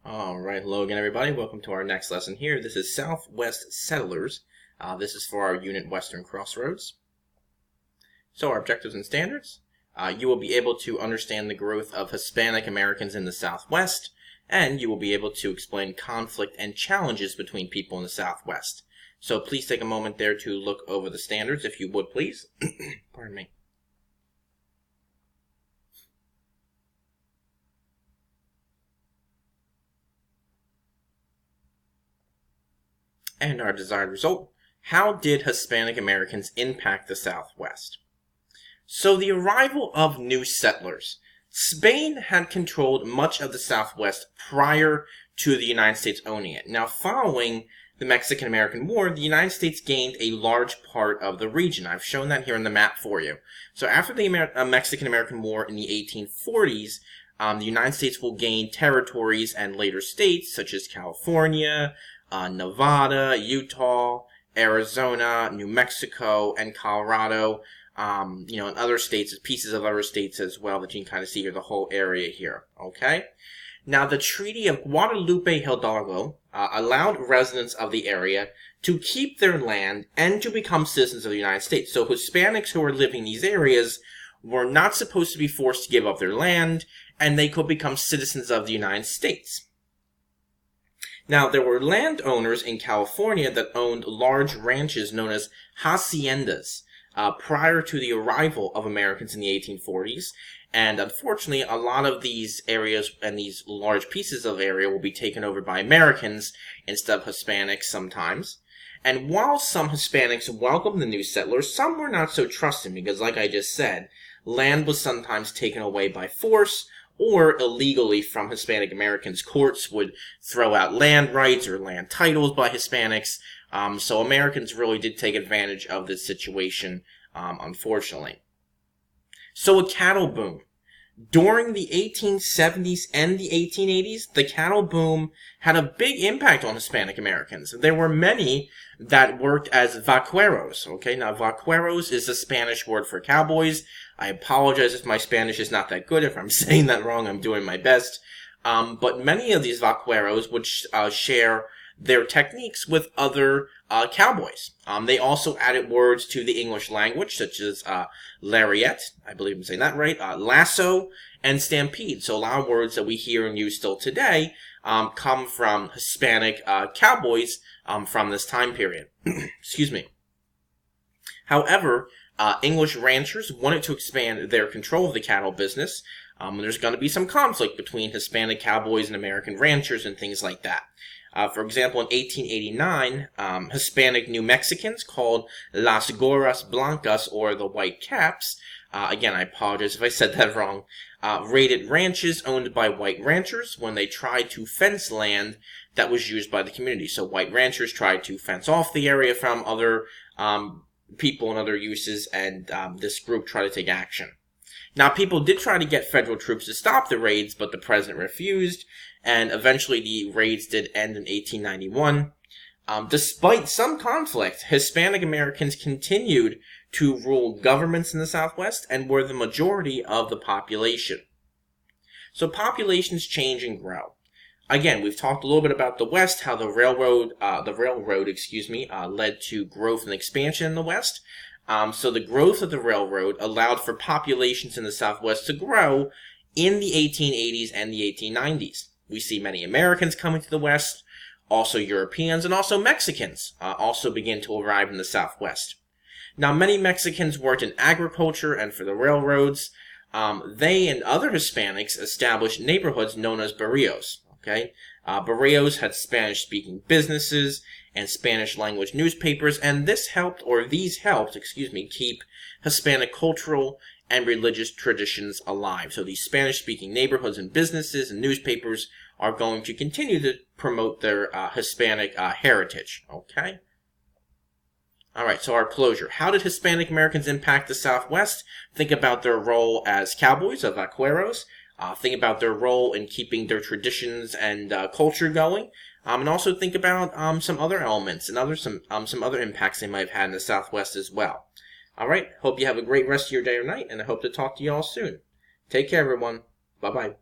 Alright, hello again everybody. Welcome to our next lesson here. This is Southwest Settlers. This is for our unit Western Crossroads. So our objectives and standards. You will be able to understand the growth of Hispanic Americans in the Southwest, and you will be able to explain conflict and challenges between people in the Southwest. So please take a moment there to look over the standards, if you would please. Pardon me. And our desired result. How did Hispanic Americans impact the Southwest? So the arrival of new settlers. Spain had controlled much of the Southwest prior to the United States owning it. Now, following the Mexican-American War, the United States gained a large part of the region. I've shown that here on the map for you. So after the Mexican-American War in the 1840s, the United States will gain territories and later states such as California, Nevada, Utah, Arizona, New Mexico, and Colorado, and other states, pieces of other states as well that you can kind of see here, the whole area here, okay? Now, the Treaty of Guadalupe Hidalgo allowed residents of the area to keep their land and to become citizens of the United States. So Hispanics who were living in these areas were not supposed to be forced to give up their land, and they could become citizens of the United States. Now, there were landowners in California that owned large ranches known as haciendas prior to the arrival of Americans in the 1840s. And unfortunately, a lot of these areas and these large pieces of area will be taken over by Americans instead of Hispanics sometimes. And while some Hispanics welcomed the new settlers, some were not so trusting because, like I just said, land was sometimes taken away by force or illegally from Hispanic Americans. Courts would throw out land rights or land titles by Hispanics. So Americans really did take advantage of this situation, unfortunately. So a cattle boom. During the 1870s and the 1880s, the cattle boom had a big impact on Hispanic Americans. There were many that worked as vaqueros. Okay, now vaqueros is the Spanish word for cowboys. I apologize if my Spanish is not that good. If I'm saying that wrong, I'm doing my best. But many of these vaqueros would share their techniques with other cowboys. They also added words to the English language, such as lariat, I believe I'm saying that right, lasso, and stampede. So a lot of words that we hear and use still today come from Hispanic cowboys from this time period. Excuse me. However, English ranchers wanted to expand their control of the cattle business. There's going to be some conflict between Hispanic cowboys and American ranchers and things like that. For example, in 1889, Hispanic New Mexicans called Las Gorras Blancas, or the White Caps, again, I apologize if I said that wrong, raided ranches owned by white ranchers when they tried to fence land that was used by the community. So white ranchers tried to fence off the area from other people and other uses, and this group tried to take action. Now, people did try to get federal troops to stop the raids, but the president refused, and eventually the raids did end in 1891. Despite some conflict, Hispanic Americans continued to rule governments in the Southwest and were the majority of the population. So populations change and grow. Again, we've talked a little bit about the West, how the railroad led to growth and expansion in the West. So the growth of the railroad allowed for populations in the Southwest to grow in the 1880s and the 1890s. We see many Americans coming to the West, also Europeans, and also Mexicans also begin to arrive in the Southwest. Now, many Mexicans worked in agriculture and for the railroads. They and other Hispanics established neighborhoods known as barrios. Okay, barrios had Spanish-speaking businesses and Spanish-language newspapers, and these helped keep Hispanic cultural and religious traditions alive. So these Spanish-speaking neighborhoods and businesses and newspapers are going to continue to promote their Hispanic heritage. Okay. All right, so our closure. How did Hispanic Americans impact the Southwest? Think about their role as cowboys, of vaqueros. Think about their role in keeping their traditions and culture going. And also think about some other elements and some other impacts they might have had in the Southwest as well. All right, hope you have a great rest of your day or night, and I hope to talk to you all soon. Take care, everyone. Bye-bye.